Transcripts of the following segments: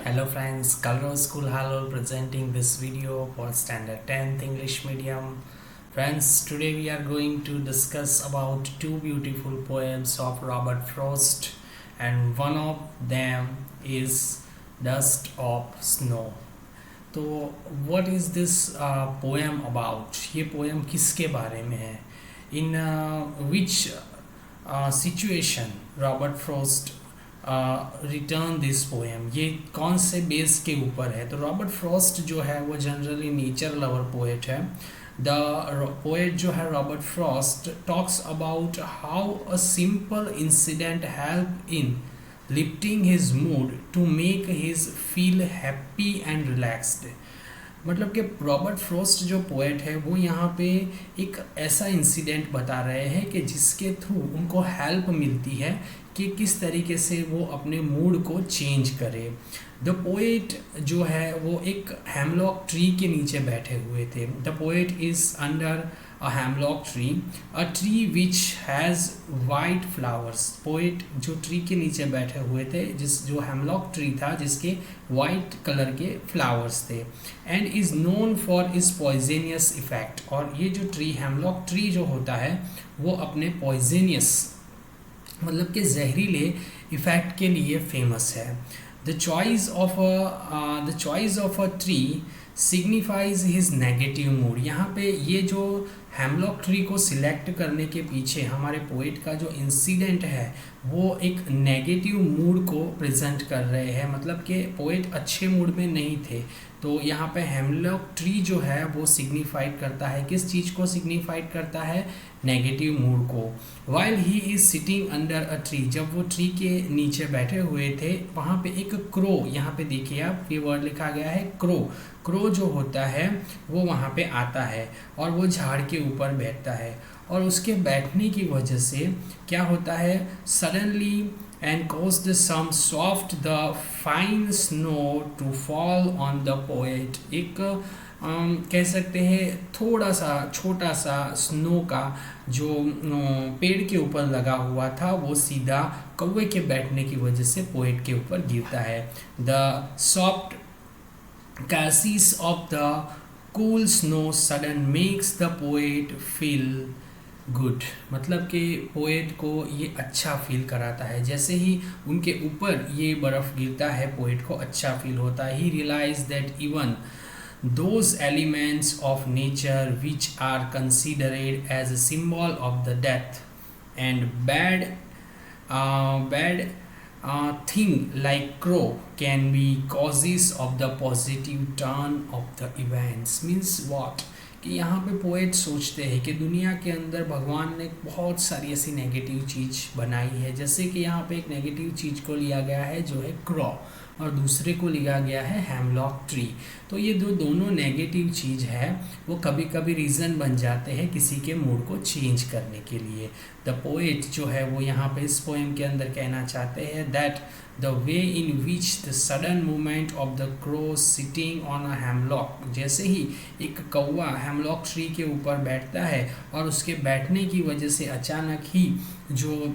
Hello friends, Kalro School Halol presenting this video for standard 10th English medium. Friends, today we are going to discuss about two beautiful poems of Robert Frost, and one of them is Dust of Snow. तो what is this poem about? ये poem किसके बारे में है? In which situation Robert Frost return this poem, ये कौन से base के ऊपर है? तो रॉबर्ट फ्रॉस्ट जो है वो जनरली नेचर लवर पोएट है. द पोएट जो है Robert Frost talks about how a simple incident help in lifting his mood to make his feel happy and relaxed. मतलब कि रॉबर्ट फ्रॉस्ट जो पोएट है वो यहाँ पे एक ऐसा इंसिडेंट बता रहे हैं कि जिसके थ्रू उनको हेल्प मिलती है कि किस तरीके से वो अपने मूड को चेंज करे. द पोएट जो है वो एक हैमलॉक ट्री के नीचे बैठे हुए थे. The poet is under a hemlock tree, a tree which has white flowers. Poet जो ट्री के नीचे बैठे हुए थे, जो हैमलॉक ट्री था जिसके वाइट कलर के फ्लावर्स थे, and is known for is poisonous effect. और ये जो ट्री हैमलॉक ट्री जो होता है वो अपने पॉइजनियस मतलब कि जहरीले इफ़ेक्ट के लिए फेमस है. The choice of a tree signifies his negative mood. यहाँ पे ये जो हैमलॉक ट्री को सिलेक्ट करने के पीछे हमारे पोएट का जो इंसिडेंट है वो एक नेगेटिव मूड को प्रेजेंट कर रहे हैं. मतलब कि पोएट अच्छे मूड में नहीं थे, तो यहाँ पे हैमलॉक ट्री जो है वो सिग्निफाइड करता है, किस चीज़ को सिग्निफाइड करता है? नेगेटिव मूड को. While he is sitting under a tree, जब वो ट्री के नीचे बैठे हुए थे वहाँ पे एक क्रो, यहाँ पे देखिए आप ये वर्ड लिखा गया है क्रो. क्रो जो होता है वो वहाँ पे आता है और वो झाड़ के ऊपर बैठता है, और उसके बैठने की वजह से क्या होता है? Suddenly and caused some soft the fine snow to fall on the poet. एक कह सकते हैं थोड़ा सा छोटा सा स्नो का जो पेड़ के ऊपर लगा हुआ था वो सीधा कौवे के बैठने की वजह से पोएट के ऊपर गिरता है. The soft caresses of the cool snow sudden makes the poet feel good. मतलब कि पोएट को ये अच्छा फील कराता है. जैसे ही उनके ऊपर ये बर्फ़ गिरता है पोएट को अच्छा फील होता है. He realise that even those elements of nature which are considered as a symbol of the death and bad thing like crow can be causes of the positive turn of the events. Means what कि यहाँ पे poet सोचते हैं कि दुनिया के अंदर भगवान ने बहुत सारी ऐसी नेगेटिव चीज़ बनाई है. जैसे कि यहाँ पे एक नेगेटिव चीज़ को लिया गया है जो है क्रॉ, और दूसरे को लिया गया है हैमलॉक ट्री. तो ये दोनों नेगेटिव चीज़ है वो कभी कभी रीज़न बन जाते हैं किसी के मूड को चेंज करने के लिए. द पोएट जो है वो यहाँ पे इस पोएम के अंदर कहना चाहते हैं that the way in which the sudden movement of the crow sitting on a hemlock, जैसे ही एक कौवा हैमलॉक ट्री के ऊपर बैठता है और उसके बैठने की वजह से अचानक ही जो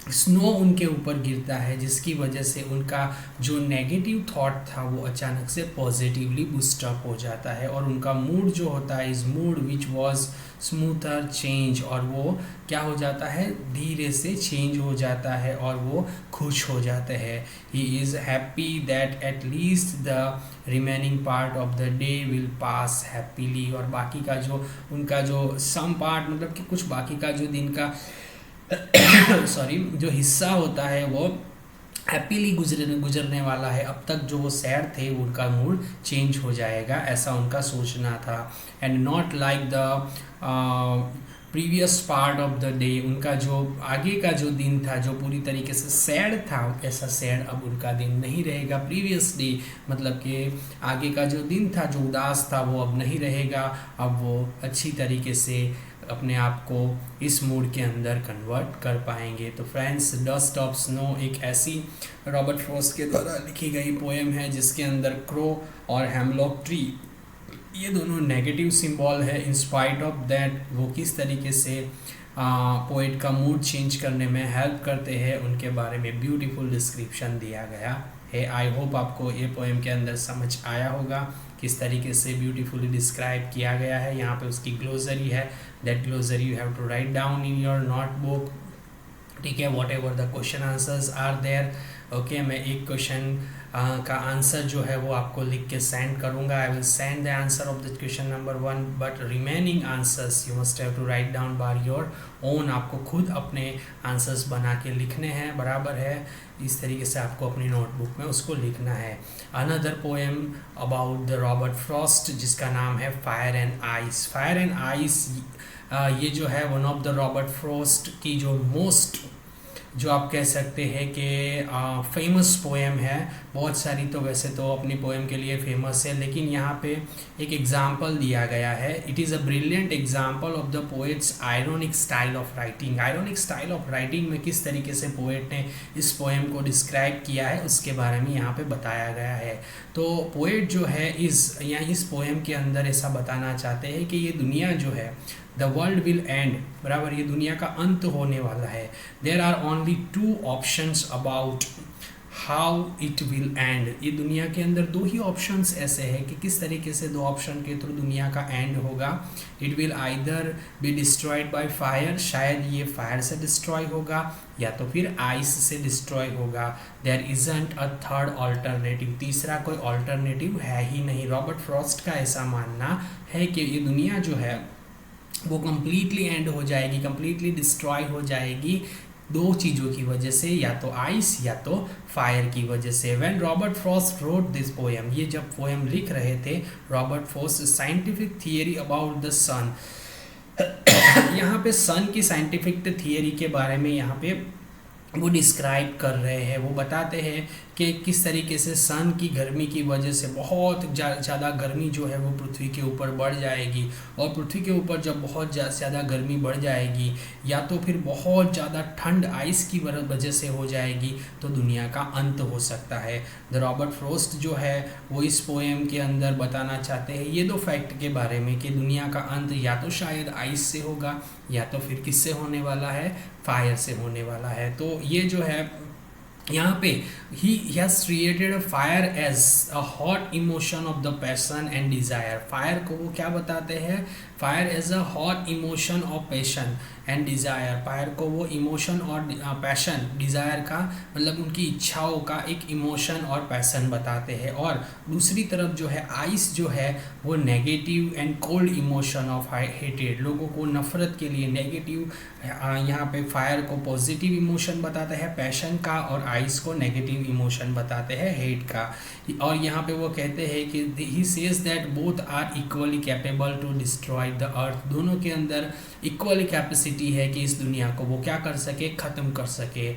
स्नो उनके ऊपर गिरता है जिसकी वजह से उनका जो नेगेटिव थॉट था वो अचानक से पॉजिटिवली बूस्टअप हो जाता है, और उनका मूड जो होता है इस mood which was smoother change, और वो क्या हो जाता है? धीरे से चेंज हो जाता है और वो खुश हो जाते हैं. He is happy that at least the remaining part of the day will pass happily. और बाकी का जो उनका जो सम पार्ट मतलब कि कुछ बाकी का जो दिन का सॉरी जो हिस्सा होता है वो हैप्पीली गुजरने वाला है. अब तक जो वो सैड थे उनका मूड चेंज हो जाएगा, ऐसा उनका सोचना था. And not like the previous part of the day, उनका जो आगे का जो दिन था जो पूरी तरीके से सैड था, ऐसा सैड अब उनका दिन नहीं रहेगा. प्रीवियस डे मतलब कि आगे का जो दिन था जो उदास था वो अब नहीं रहेगा, अब वो अच्छी तरीके से अपने आप को इस मूड के अंदर कन्वर्ट कर पाएंगे. तो फ्रेंड्स, डस्ट ऑफ स्नो एक ऐसी रॉबर्ट फ्रॉस्ट के द्वारा लिखी गई पोएम है जिसके अंदर क्रो और हैमलॉक ट्री ये दोनों नेगेटिव सिंबल है. इन स्पाइट ऑफ दैट वो किस तरीके से पोएट का मूड चेंज करने में हेल्प करते हैं उनके बारे में ब्यूटीफुल डिस्क्रिप्शन दिया गया है। आई होप आपको ये पोएम के अंदर समझ आया होगा किस तरीके से ब्यूटीफुली डिस्क्राइब किया गया है। यहाँ पे उसकी ग्लोसरी है, that glossary you have to write down in your notebook. ठीक है, whatever the question answers are there. Okay, मैं एक क्वेश्चन का आंसर जो है वो आपको लिख के सेंड करूँगा। I will send the answer of the question number 1, but remaining answers you must have to write down by your own. आपको खुद अपने आंसर्स बना के लिखने हैं, बराबर है। इस तरीके से आपको अपनी नोटबुक में उसको लिखना है। Another poem about the Robert Frost जिसका नाम है fire and ice. Fire and ice ये जो है one of the Robert Frost की जो मोस्ट, जो आप कह सकते हैं कि फेमस पोएम है। बहुत सारी तो वैसे तो अपनी पोएम के लिए फेमस है, लेकिन यहाँ पे एक एग्जाम्पल दिया गया है। It is a brilliant example of the poets ironic style of writing. Ironic style of writing में किस तरीके से पोएट ने इस पोएम को डिस्क्राइब किया है उसके बारे में यहाँ पे बताया गया है। तो पोएट जो है इस पोएम के अंदर ऐसा बताना चाहते हैं कि ये दुनिया जो है, द वर्ल्ड विल एंड, बराबर, ये दुनिया का अंत होने वाला है। There are only 2 options about how it will end. ये दुनिया के अंदर 2 ही ऑप्शंस ऐसे हैं कि किस तरीके से 2 ऑप्शन के थ्रू दुनिया का एंड होगा। It will either be destroyed by fire, शायद ये फायर से डिस्ट्रॉय होगा, या तो फिर आइस से डिस्ट्रॉय होगा। There isn't a third alternative, तीसरा कोई ऑल्टरनेटिव है ही नहीं। रॉबर्ट फ्रॉस्ट का ऐसा मानना है कि ये दुनिया जो है वो कम्प्लीटली एंड हो जाएगी, कम्प्लीटली डिस्ट्रॉय हो जाएगी 2 चीज़ों की वजह से, या तो आइस या तो फायर की वजह से। When Robert Frost wrote this poem, ये जब पोएम लिख रहे थे Robert Frost, scientific theory about the sun, यहाँ पे सन की साइंटिफिक थियरी के बारे में यहाँ पे वो डिस्क्राइब कर रहे हैं। वो बताते हैं कि किस तरीके से सन की गर्मी की वजह से बहुत ज़्यादा गर्मी जो है वो पृथ्वी के ऊपर बढ़ जाएगी, और पृथ्वी के ऊपर जब बहुत ज़्यादा गर्मी बढ़ जाएगी या तो फिर बहुत ज़्यादा ठंड आइस की वजह से हो जाएगी तो दुनिया का अंत हो सकता है। द रॉबर्ट फ्रॉस्ट जो है वो इस पोएम के अंदर बताना चाहते हैं ये 2 फैक्ट के बारे में कि दुनिया का अंत या तो शायद आइस से होगा या तो फिर किससे होने वाला है, फायर से होने वाला है। तो ये जो है यहाँ पे he has created a fire as a hot emotion of the passion and desire। Fire को वो क्या बताते हैं, fire as a hot emotion of passion and desire. Fire को वो इमोशन और पैशन, डिज़ायर का मतलब उनकी इच्छाओं का एक इमोशन और पैशन बताते हैं। और दूसरी तरफ जो है आइस जो है वो negative and cold emotion of hated, लोगों को नफ़रत के लिए नेगेटिव, यहाँ पे फायर को पॉजिटिव इमोशन बताते हैं पैशन का, और आइस को नेगेटिव इमोशन बताते हैं हेट का। और यहाँ पे वो कहते हैं कि he says that both are equally capable to destroy the earth. दोनों के अंदर इक्वली कैपेसिटी है कि इस दुनिया को वो क्या कर सके, ख़त्म कर सके।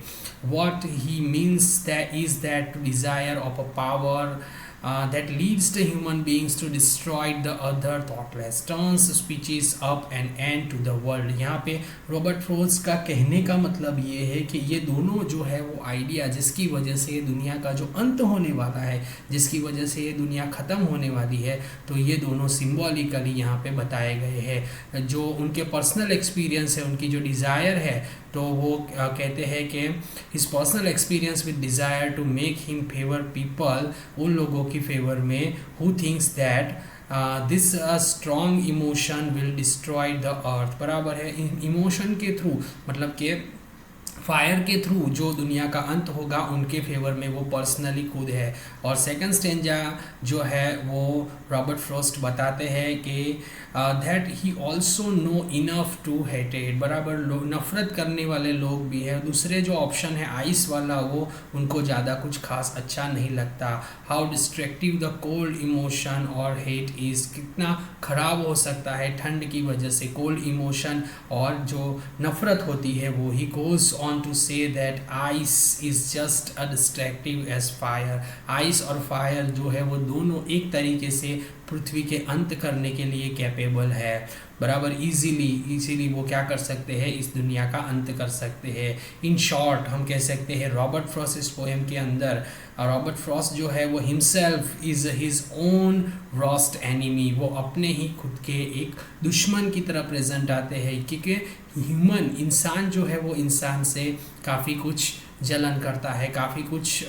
What he means that is that desire of a power that leads the human beings to destroy the other thoughtless, turns speeches up and end to the world। यहाँ पे रॉबर्ट फ्रॉस्ट का कहने का मतलब ये है कि ये दोनों जो है वो आइडिया जिसकी वजह से ये दुनिया का जो अंत होने वाला है, जिसकी वजह से ये दुनिया ख़त्म होने वाली है, तो ये दोनों सिम्बॉलिकली यहाँ पे बताए गए हैं। जो उनके पर्सनल एक्सपीरियंस है, उनकी जो डिज़ायर है, तो वो कहते हैं कि his personal experience with desire to make him favour people, उन लोगों की फेवर में who thinks that this strong emotion will destroy the earth. बराबर है, इमोशन के थ्रू मतलब कि फायर के थ्रू जो दुनिया का अंत होगा उनके फेवर में वो पर्सनली खुद है। और सेकंड स्टेंजा जो है वो रॉबर्ट फ्रॉस्ट बताते हैं कि that he also know enough to hated, बराबर नफ़रत करने वाले लोग भी है। दूसरे जो ऑप्शन है आइस वाला, वो उनको ज़्यादा कुछ खास अच्छा नहीं लगता। How destructive the cold emotion और हेट इज़, कितना ख़राब हो सकता है ठंड की वजह से कोल्ड इमोशन और जो नफ़रत होती है वो। He goes on to say that ice is just a destructive as fire. Ice और फायर जो है वो दोनों एक तरीके से पृथ्वी के अंत करने के लिए कैपेबल है, बराबर इजीली वो क्या कर सकते हैं, इस दुनिया का अंत कर सकते हैं। इन शॉर्ट हम कह सकते हैं रॉबर्ट फ्रॉस्ट इस पोएम के अंदर, रॉबर्ट फ्रॉस्ट जो है वो himself is his own worst enemy, वो अपने ही खुद के एक दुश्मन की तरह प्रेजेंट आते हैं, क्योंकि ह्यूमन इंसान जो है वो इंसान से काफ़ी कुछ जलन करता है, काफ़ी कुछ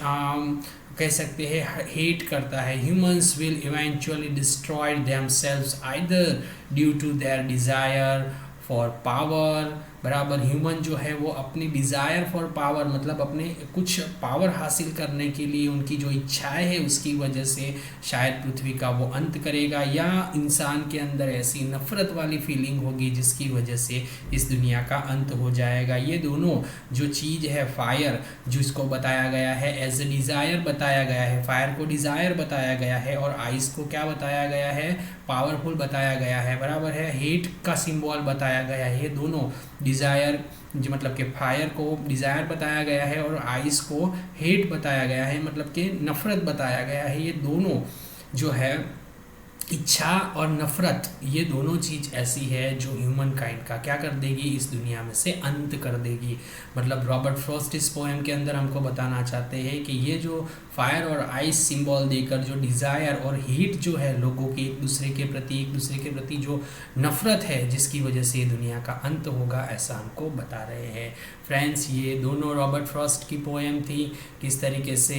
कह सकते हैं हेट करता है। Humans will eventually destroy themselves either due to their desire for power, बराबर। ह्यूमन जो है वो अपनी डिज़ायर फॉर पावर, मतलब अपने कुछ पावर हासिल करने के लिए उनकी जो इच्छाएं है उसकी वजह से शायद पृथ्वी का वो अंत करेगा, या इंसान के अंदर ऐसी नफरत वाली फीलिंग होगी जिसकी वजह से इस दुनिया का अंत हो जाएगा। ये दोनों जो चीज़ है, फायर जिसको बताया गया है एज ए डिज़ायर बताया गया है, फायर को डिज़ायर बताया गया है, और आइस को क्या बताया गया है, पावरफुल बताया गया है, बराबर है। हेट का सिंबल बताया गया है। ये दोनों डिज़ायर जो मतलब कि फायर को डिज़ायर बताया गया है और आइस को हेट बताया गया है, मतलब कि नफ़रत बताया गया है। ये दोनों जो है इच्छा और नफ़रत, ये दोनों चीज़ ऐसी है जो ह्यूमन काइंड का क्या कर देगी, इस दुनिया में से अंत कर देगी। मतलब रॉबर्ट फ्रॉस्ट इस पोएम के अंदर हमको बताना चाहते हैं कि ये जो फायर और आइस सिंबल देकर जो डिज़ायर और हीट जो है लोगों की एक दूसरे के प्रति जो नफ़रत है जिसकी वजह से दुनिया का अंत होगा, ऐसा हमको बता रहे हैं। फ्रेंड्स, ये दोनों रॉबर्ट फ्रॉस्ट की पोएम थी, किस तरीके से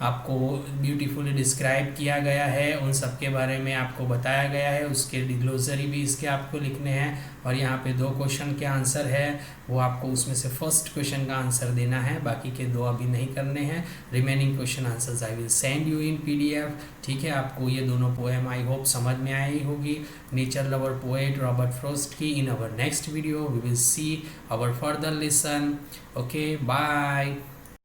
आपको ब्यूटीफुली डिस्क्राइब किया गया है, उन सब के बारे में आपको बताया गया है। उसके ग्लोसरी भी इसके आपको लिखने हैं, और यहाँ पे 2 क्वेश्चन के आंसर है, वो आपको उसमें से फर्स्ट क्वेश्चन का आंसर देना है, बाकी के 2 अभी नहीं करने हैं। Remaining question answers I will send you in PDF। ठीक है, आपको ये दोनों पोएम आई होप समझ में आई होगी, nature lover poet Robert Frost की। In our next video we will see our further lesson. Okay, bye.